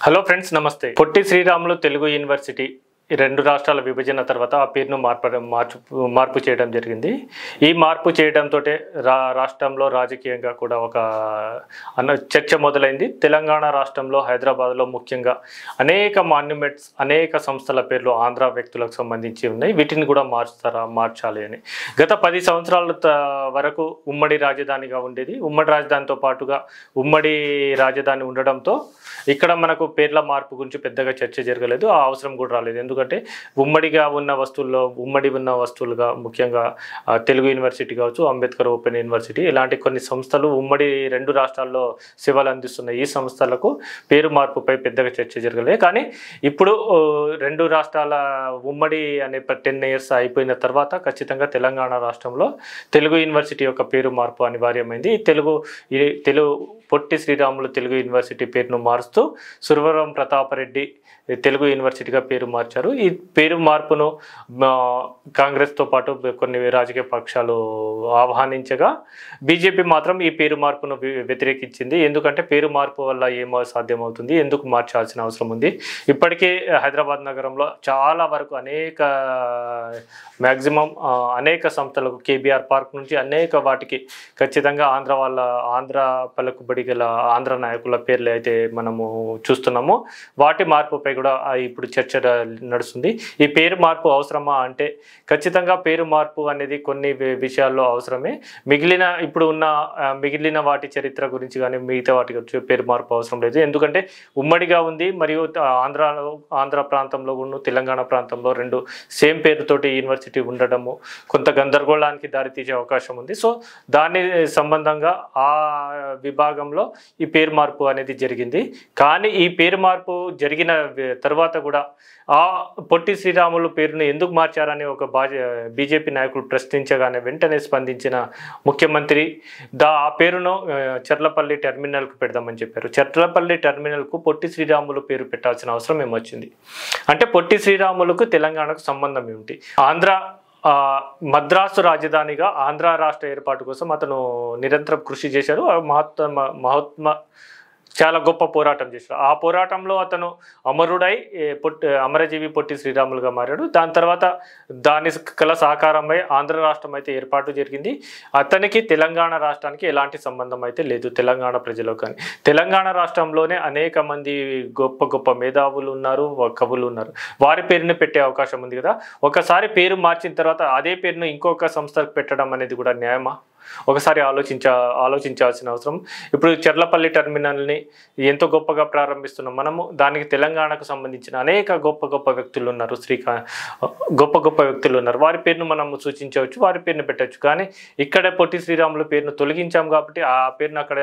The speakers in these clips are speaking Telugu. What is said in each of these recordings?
హలో ఫ్రెండ్స్, నమస్తే. పొట్టి శ్రీరాములు తెలుగు యూనివర్సిటీ రెండు రాష్ట్రాల విభజన తర్వాత ఆ పేరును మార్పు చేయడం జరిగింది. ఈ మార్పు చేయడంతో రాష్ట్రంలో రాజకీయంగా కూడా ఒక చర్చ మొదలైంది. తెలంగాణ రాష్ట్రంలో హైదరాబాద్లో ముఖ్యంగా అనేక మాన్యుమెంట్స్, అనేక సంస్థల పేర్లు ఆంధ్ర వ్యక్తులకు సంబంధించి ఉన్నాయి. వీటిని కూడా మార్చాలి అని గత 10 సంవత్సరాల వరకు ఉమ్మడి రాజధానిగా ఉండేది. ఉమ్మడి రాజధానితో పాటుగా ఉమ్మడి రాజధాని ఉండడంతో ఇక్కడ మనకు పేర్ల మార్పు గురించి పెద్దగా చర్చ జరగలేదు. ఆ అవసరం కూడా రాలేదు. ఎందుకంటే ఉమ్మడిగా ఉన్న వస్తువులుగా ముఖ్యంగా తెలుగు యూనివర్సిటీ కావచ్చు, అంబేద్కర్ ఓపెన్ యూనివర్సిటీ, ఇలాంటి కొన్ని సంస్థలు ఉమ్మడి రెండు రాష్ట్రాల్లో సేవలు అందిస్తున్న ఈ సంస్థలకు పేరు మార్పుపై పెద్దగా చర్చ జరగలేదు. కానీ ఇప్పుడు రెండు రాష్ట్రాల ఉమ్మడి అనే 10 years అయిపోయిన తర్వాత ఖచ్చితంగా తెలంగాణ రాష్ట్రంలో తెలుగు యూనివర్సిటీ యొక్క పేరు మార్పు అనివార్యమైంది. తెలుగు పొట్టి శ్రీరాములు తెలుగు యూనివర్సిటీ పేరును మారుస్తూ సురవరం ప్రతాపరెడ్డి తెలుగు యూనివర్సిటీగా పేరు మార్చారు. ఈ పేరు మార్పును కాంగ్రెస్తో పాటు కొన్ని రాజకీయ పక్షాలు ఆహ్వానించగా బీజేపీ మాత్రం ఈ పేరు మార్పును వ్యతిరేకించింది. ఎందుకంటే పేరు మార్పు వల్ల ఏమో సాధ్యమవుతుంది, ఎందుకు మార్చాల్సిన అవసరం ఉంది? ఇప్పటికే హైదరాబాద్ నగరంలో చాలా వరకు మ్యాక్సిమం అనేక సంస్థలకు, కేబీఆర్ పార్క్ నుంచి అనేక వాటికి ఖచ్చితంగా ఆంధ్ర పలుకుబడి గల ఆంధ్ర నాయకుల పేర్లు అయితే మనము చూస్తున్నాము. వాటి మార్పుపై కూడా ఇప్పుడు చర్చ నడుస్తుంది. ఈ పేరు మార్పు అవసరమా అంటే ఖచ్చితంగా పేరు మార్పు అనేది కొన్ని విషయాల్లో అవసరమే. మిగిలిన వాటి చరిత్ర గురించి కానీ మిగతా వాటి గురించి పేరు మార్పు అవసరం లేదు. ఎందుకంటే ఉమ్మడిగా ఉంది, మరియు ఆంధ్ర ప్రాంతంలో ఉన్న తెలంగాణ ప్రాంతంలో రెండు సేమ్ పేరుతోటి యూనివర్సిటీ ఉండడము కొంత గందరగోళానికి దారితీసే అవకాశం ఉంది. సో దాని సంబంధంగా ఆ విభాగంలో ఈ పేరు మార్పు అనేది జరిగింది. కానీ ఈ పేరు మార్పు జరిగిన తర్వాత కూడా ఆ పొట్టి శ్రీరాములు పేరును ఎందుకు మార్చారని ఒక బీజేపీ నాయకులు ప్రశ్నించగానే వెంటనే స్పందించిన ముఖ్యమంత్రి ఆ పేరును చర్లపల్లి టెర్మినల్కు పెడదామని చెప్పారు. చర్లపల్లి టెర్మినల్కు పొట్టి శ్రీరాములు పేరు పెట్టాల్సిన అవసరం ఏమొచ్చింది? అంటే పొట్టి శ్రీరాములకు తెలంగాణకు సంబంధం ఏమిటి? మద్రాసు రాజధానిగా ఆంధ్ర రాష్ట్ర ఏర్పాటు కోసం అతను నిరంతరం కృషి చేశారు. మహాత్మా చాలా గొప్ప పోరాటం చేశారు. ఆ పోరాటంలో అతను అమరుడై అమరజీవి పొట్టి శ్రీరాములుగా మారాడు. దాని తర్వాత దాని కల సాకారమై ఆంధ్ర రాష్ట్రం అయితే ఏర్పాటు జరిగింది. అతనికి తెలంగాణ రాష్ట్రానికి ఎలాంటి సంబంధం అయితే లేదు. తెలంగాణ ప్రజలకు కానీ తెలంగాణ రాష్ట్రంలోనే అనేక మంది గొప్ప గొప్ప మేధావులు ఉన్నారు, కవులు ఉన్నారు. వారి పేరుని పెట్టే అవకాశం ఉంది కదా. ఒకసారి పేరు మార్చిన తర్వాత అదే పేరును ఇంకొక సంస్థకు పెట్టడం అనేది కూడా న్యాయమా? ఒకసారి ఆలోచించాల్సిన అవసరం. ఇప్పుడు చర్లపల్లి టెర్మినల్ని ఎంతో గొప్పగా ప్రారంభిస్తున్నాం మనము. దానికి తెలంగాణకు సంబంధించిన అనేక గొప్ప వ్యక్తులు ఉన్నారు, గొప్ప వ్యక్తులు ఉన్నారు. వారి పేరును మనం సూచించవచ్చు, వారి పేరును పెట్టవచ్చు. కానీ ఇక్కడ పొట్టి శ్రీరాములు పేరును తొలగించాం కాబట్టి ఆ పేరును అక్కడ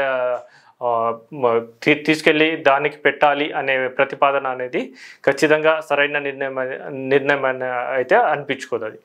తీసుకెళ్ళి దానికి పెట్టాలి అనే ప్రతిపాదన అనేది ఖచ్చితంగా సరైన నిర్ణయం అయితే అనిపించుకోదు. అది